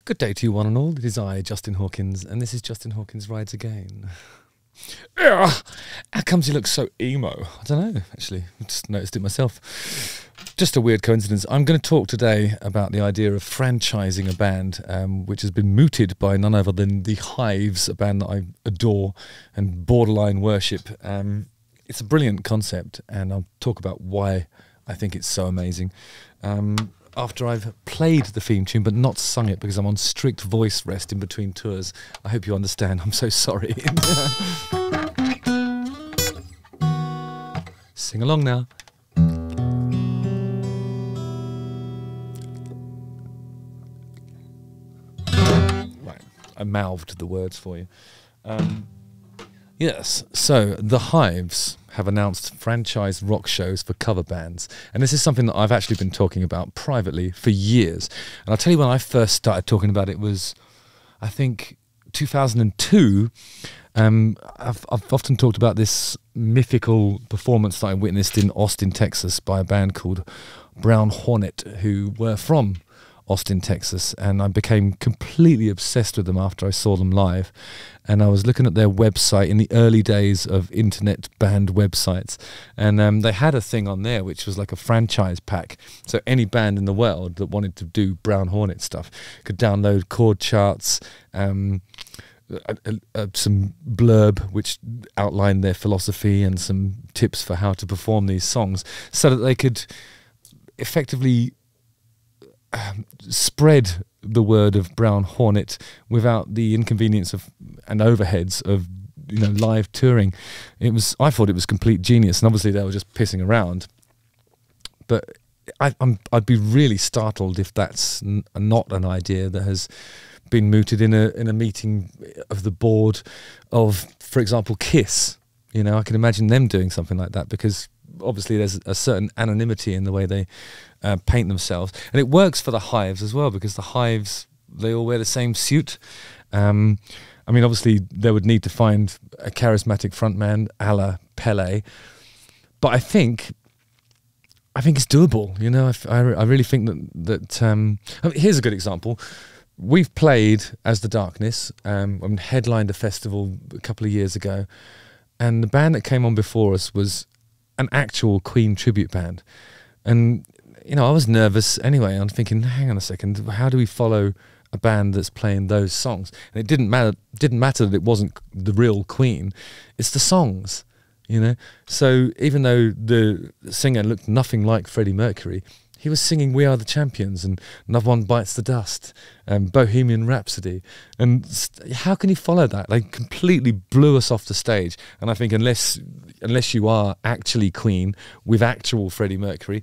Good day to you one and all. It is I, Justin Hawkins, and this is Justin Hawkins Rides Again. How comes you look so emo? I don't know, actually. I just noticed it myself. Just a weird coincidence. I'm going to talk today about the idea of franchising a band, which has been mooted by none other than the Hives, a band that I adore and borderline worship. It's a brilliant concept, and I'll talk about why I think it's so amazing. After I've played the theme tune but not sung it because I'm on strict voice rest in between tours. I hope you understand. I'm so sorry. Sing along now. Right, I mouthed the words for you. Yes, so the Hives have announced franchise rock shows for cover bands. And this is something that I've actually been talking about privately for years. And I'll tell you when I first started talking about it was, I think, 2002. I've often talked about this mythical performance that I witnessed in Austin, Texas by a band called Brown Hornet, who were from Austin, Texas, and I became completely obsessed with them after I saw them live. And I was looking at their website in the early days of internet band websites, and they had a thing on there which was like a franchise pack. So any band in the world that wanted to do Brown Hornet stuff could download chord charts, some blurb which outlined their philosophy and some tips for how to perform these songs, so that they could effectively spread the word of Brown Hornet without the inconvenience of and overheads of live touring. I thought it was complete genius, and obviously they were just pissing around. But I'd be really startled if that's not an idea that has been mooted in a meeting of the board of, for example, Kiss. I can imagine them doing something like that, because obviously there's a certain anonymity in the way they paint themselves, and it works for the Hives as well, because the Hives, they all wear the same suit. I mean, obviously they would need to find a charismatic frontman a la Pele, but I think it's doable. I really think that I mean, here's a good example. We've played as The Darkness, headlined a festival a couple of years ago, and the band that came on before us was an actual Queen tribute band. And I was nervous anyway. I'm thinking, hang on a second, how do we follow a band that's playing those songs? And it didn't matter that it wasn't the real Queen, it's the songs. So even though the singer looked nothing like Freddie Mercury, he was singing We Are the Champions and Another One Bites the Dust and Bohemian Rhapsody. And how can you follow that? They completely blew us off the stage. And I think unless you are actually Queen with actual Freddie Mercury,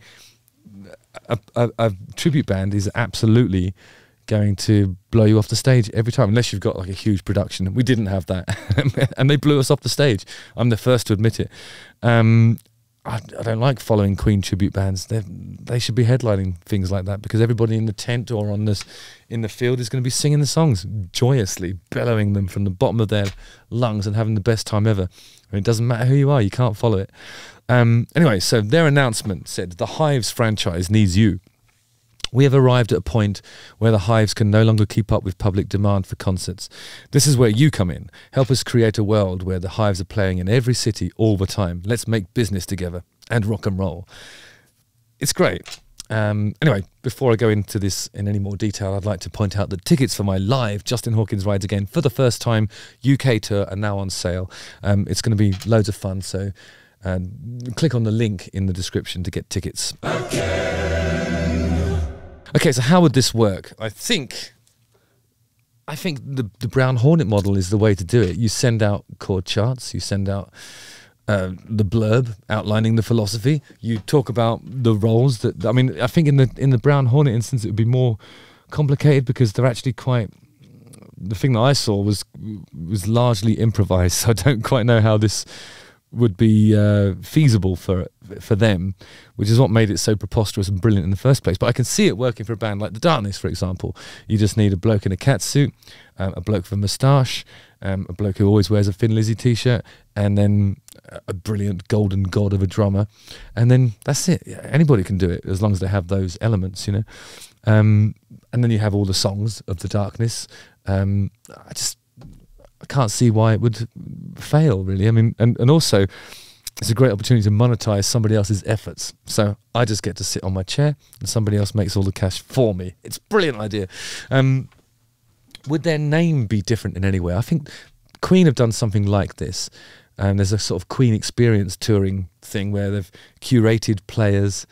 a tribute band is absolutely going to blow you off the stage every time, unless you've got like a huge production. We didn't have that. And they blew us off the stage. I'm the first to admit it. I don't like following Queen tribute bands. They should be headlining things like that, because everybody in the tent or in the field is going to be singing the songs joyously, bellowing them from the bottom of their lungs and having the best time ever. I mean, it doesn't matter who you are, you can't follow it. Anyway, so their announcement said, "The Hives franchise needs you. We have arrived at a point where the Hives can no longer keep up with public demand for concerts. This is where you come in. Help us create a world where the Hives are playing in every city all the time. Let's make business together and rock and roll." It's great. Anyway, before I go into this in any more detail, I'd like to point out that tickets for my live Justin Hawkins Rides Again for the first time UK tour are now on sale. It's going to be loads of fun, so click on the link in the description to get tickets. Okay, so how would this work? I think the Brown Hornet model is the way to do it. You send out chord charts, you send out the blurb outlining the philosophy. You talk about the roles that, I mean, I think in the Brown Hornet instance it would be more complicated, because they're actually quite, the thing that I saw was largely improvised, so I don't quite know how this would be feasible for them, which is what made it so preposterous and brilliant in the first place. But I can see it working for a band like The Darkness, for example. You just need a bloke in a cat suit, a bloke with a moustache, a bloke who always wears a Thin Lizzy t-shirt, and then a brilliant golden god of a drummer, and then that's it. Anybody can do it as long as they have those elements, And then you have all the songs of the Darkness. I can't see why it would fail, really. I mean, and also it's a great opportunity to monetize somebody else's efforts. So I just get to sit on my chair and somebody else makes all the cash for me. It's a brilliant idea. Would their name be different in any way? I think Queen have done something like this. There's a sort of Queen experience touring thing where they've curated players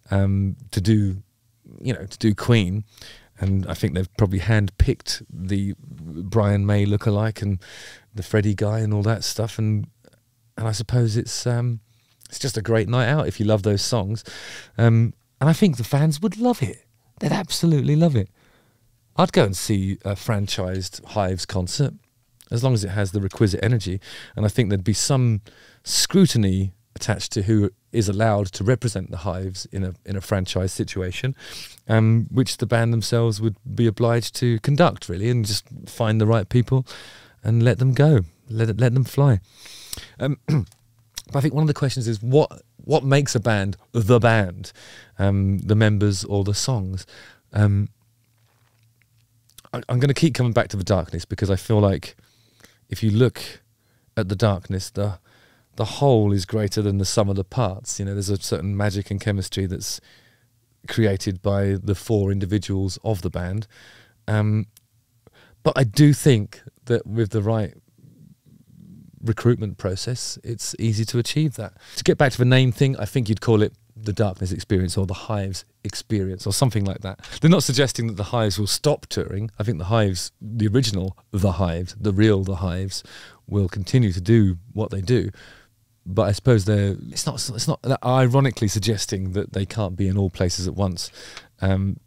to do Queen. And I think they've probably hand-picked the Brian May lookalike and the Freddie guy and all that stuff. And I suppose it's just a great night out if you love those songs. And I think the fans would love it. They'd absolutely love it. I'd go and see a franchised Hives concert as long as it has the requisite energy. And I think there'd be some scrutiny attached to who is allowed to represent the Hives in a franchise situation, which the band themselves would be obliged to conduct, really, and just find the right people and let them go, let them fly. But I think one of the questions is what makes a band the band, the members or the songs. I'm going to keep coming back to the Darkness because I feel like if you look at the Darkness, the whole is greater than the sum of the parts. You know, there's a certain magic and chemistry that's created by the four individuals of the band. But I do think that with the right recruitment process, it's easy to achieve that. To get back to the name thing, I think you'd call it the Darkness Experience or the Hives Experience or something like that. They're not suggesting that the Hives will stop touring. I think the Hives, the original The Hives, the real The Hives, will continue to do what they do. But I suppose it's not ironically suggesting that they can't be in all places at once.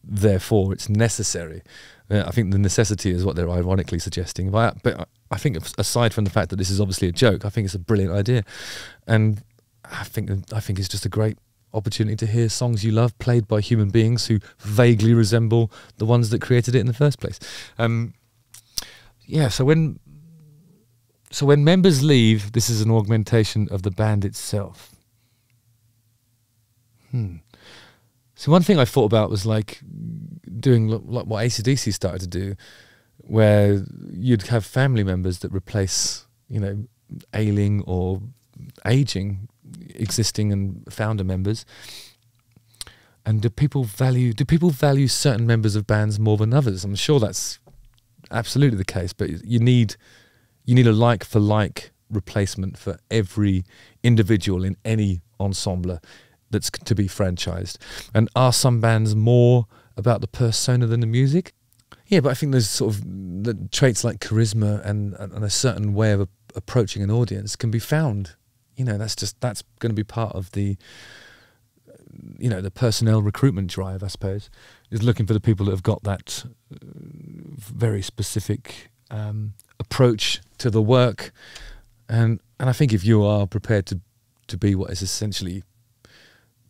Therefore, it's necessary. I think the necessity is what they're ironically suggesting. But I think, aside from the fact that this is obviously a joke, I think it's a brilliant idea, and I think it's just a great opportunity to hear songs you love played by human beings who vaguely resemble the ones that created it in the first place. Yeah. So when members leave, this is an augmentation of the band itself. So one thing I thought about was like doing like what AC/DC started to do, where you'd have family members that replace, ailing or aging existing and founder members. And do people value certain members of bands more than others? I'm sure that's absolutely the case, but you need a like-for-like replacement for every individual in any ensemble that's to be franchised. And are some bands more about the persona than the music? Yeah, but I think there's sort of the traits like charisma and a certain way of approaching an audience can be found. That's going to be part of the personnel recruitment drive, I suppose, is looking for the people that have got that very specific approach to the work, and I think if you are prepared to be what is essentially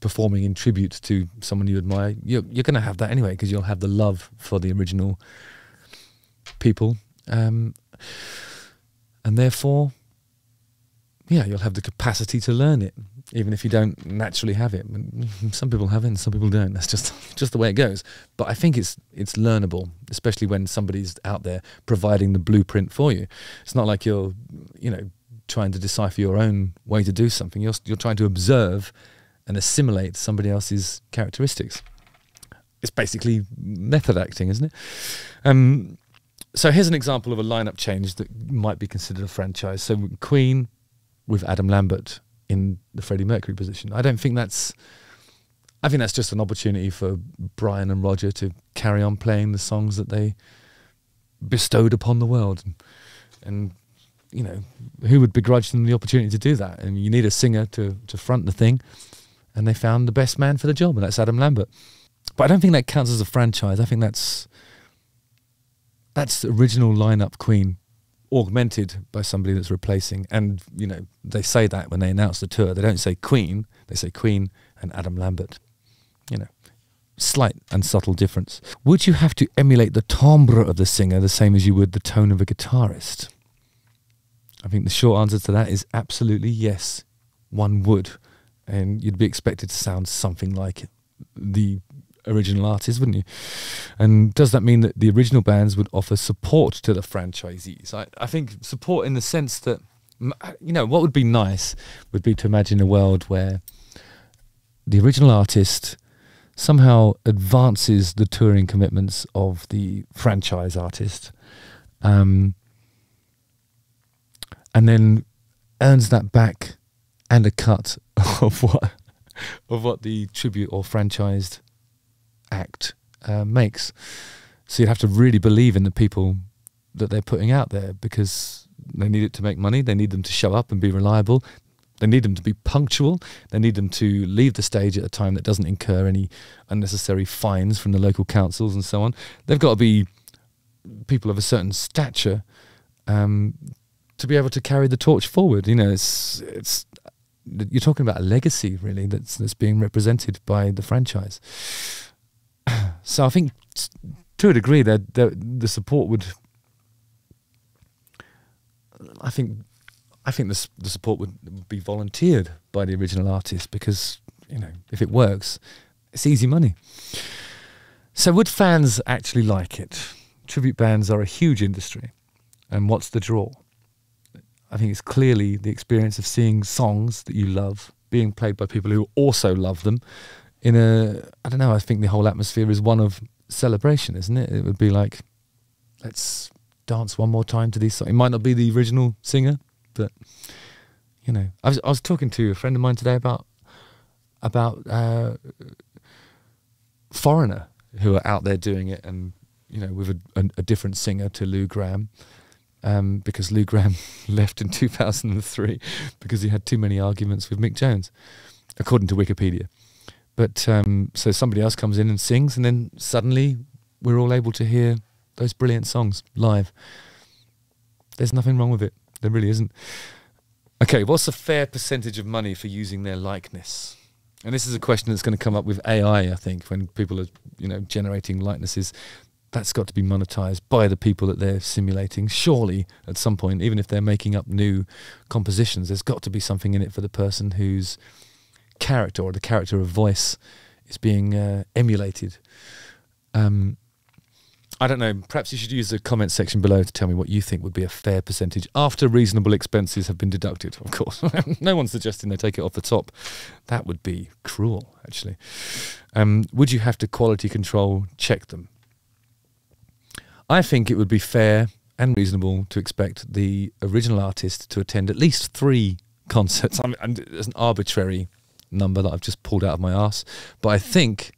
performing in tribute to someone you admire, you're going to have that anyway, because you'll have the love for the original people, and therefore, yeah, you'll have the capacity to learn it, even if you don't naturally have it. Some people have it and some people don't. That's just the way it goes. But I think it's learnable, especially when somebody's out there providing the blueprint for you. It's not like you're, trying to decipher your own way to do something. You're trying to observe and assimilate somebody else's characteristics. It's basically method acting, isn't it? So here's an example of a lineup change that might be considered a franchise. So Queen with Adam Lambert in the Freddie Mercury position. I think that's just an opportunity for Brian and Roger to carry on playing the songs that they bestowed upon the world. And who would begrudge them the opportunity to do that? And you need a singer to front the thing, and they found the best man for the job, and that's Adam Lambert. But I don't think that counts as a franchise. I think that's original lineup Queen augmented by somebody that's replacing. And they say that when they announce the tour. They don't say Queen, they say Queen and Adam Lambert. Slight and subtle difference. Would you have to emulate the timbre of the singer the same as you would the tone of a guitarist? I think the short answer to that is absolutely yes, one would. And you'd be expected to sound something like the original artists, wouldn't you? And does that mean that the original bands would offer support to the franchisees? I think support in the sense that, you know, what would be nice would be to imagine a world where the original artist somehow advances the touring commitments of the franchise artist, and then earns that back and a cut of what the tribute or franchised act makes. So you'd have to really believe in the people that they're putting out there, because they need it to make money, they need them to show up and be reliable, they need them to be punctual, they need them to leave the stage at a time that doesn't incur any unnecessary fines from the local councils and so on. They've got to be people of a certain stature to be able to carry the torch forward. You know, it's you're talking about a legacy, really, that's being represented by the franchise. So I think, to a degree, that the support would. I think the support would be volunteered by the original artist, because, you know, if it works, it's easy money. So would fans actually like it? Tribute bands are a huge industry, and what's the draw? I think it's clearly the experience of seeing songs that you love being played by people who also love them in I don't know, I think the whole atmosphere is one of celebration, isn't it? It would be like, let's dance one more time to these songs. It might not be the original singer, but, you know, I was talking to a friend of mine today about Foreigner, who are out there doing it, and, you know, with a different singer to Lou Gramm. Because Lou Gramm left in 2003 because he had too many arguments with Mick Jones, according to Wikipedia. But so somebody else comes in and sings, and then suddenly we're all able to hear those brilliant songs live. There's nothing wrong with it. There really isn't. Okay, what's a fair percentage of money for using their likeness? And this is a question that's going to come up with AI, I think, when people are, you know, generating likenesses. That's got to be monetized by the people that they're simulating. Surely, at some point, even if they're making up new compositions, there's got to be something in it for the person whose character or the character of voice is being emulated. I don't know, perhaps you should use the comment section below to tell me what you think would be a fair percentage after reasonable expenses have been deducted, of course. No one's suggesting they take it off the top. That would be cruel, actually. Would you have to quality control check them? I think it would be fair and reasonable to expect the original artist to attend at least 3 concerts. I mean, there's an arbitrary number that I've just pulled out of my arse, but I think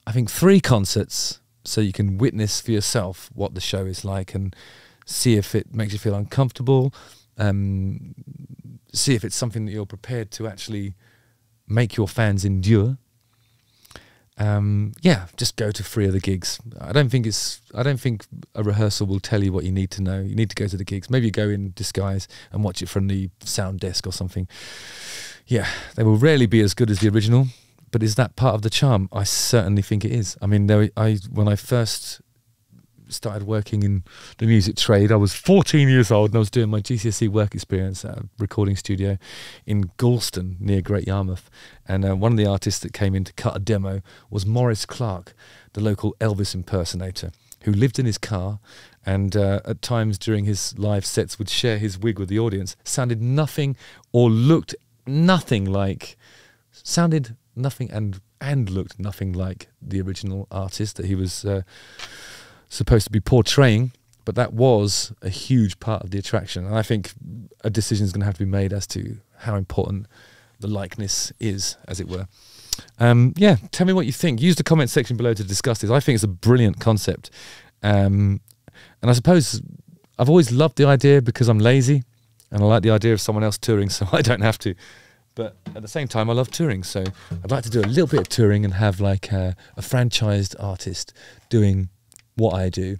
3 concerts, so you can witness for yourself what the show is like and see if it makes you feel uncomfortable, see if it's something that you're prepared to actually make your fans endure. Yeah, just go to 3 of the gigs. I don't think a rehearsal will tell you what you need to know. You need to go to the gigs. Maybe you go in disguise and watch it from the sound desk or something. Yeah, they will rarely be as good as the original, but is that part of the charm? I certainly think it is. I mean, when I first started working in the music trade, I was 14 years old and I was doing my GCSE work experience at a recording studio in Galston near Great Yarmouth, and one of the artists that came in to cut a demo was Maurice Clark, the local Elvis impersonator, who lived in his car and at times during his live sets would share his wig with the audience. Sounded nothing or looked nothing like, sounded nothing and looked nothing like the original artist that he was supposed to be portraying, but that was a huge part of the attraction. And I think a decision is going to have to be made as to how important the likeness is, as it were. Yeah, tell me what you think. Use the comment section below to discuss this. I think it's a brilliant concept. And I suppose I've always loved the idea because I'm lazy and I like the idea of someone else touring so I don't have to. But at the same time, I love touring, so I'd like to do a little bit of touring and have like a franchised artist doing what I do,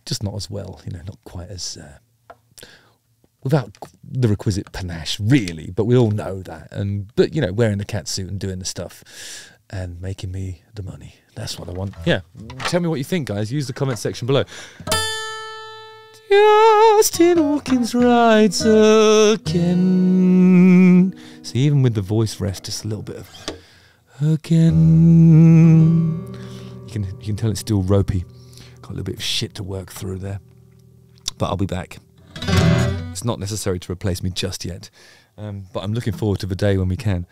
just not as well, you know, not quite as without the requisite panache, really. But we all know that, but you know, wearing the catsuit and doing the stuff and making me the money. That's what I want. Yeah, tell me what you think, guys. Use the comment section below. Justin Hawkins rides again. See, even with the voice rest, just a little bit of again. You can tell it's still ropey. Got a little bit of shit to work through there. But I'll be back. It's not necessary to replace me just yet. But I'm looking forward to the day when we can.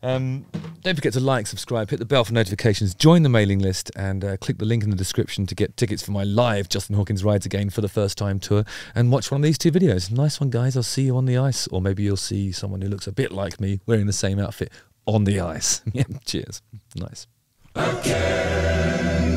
Don't forget to like, subscribe, hit the bell for notifications, join the mailing list, and click the link in the description to get tickets for my live Justin Hawkins Rides Again for the First Time tour, and watch one of these 2 videos. Nice one, guys. I'll see you on the ice, or maybe you'll see someone who looks a bit like me wearing the same outfit on the ice. Yeah, cheers. Nice. Again.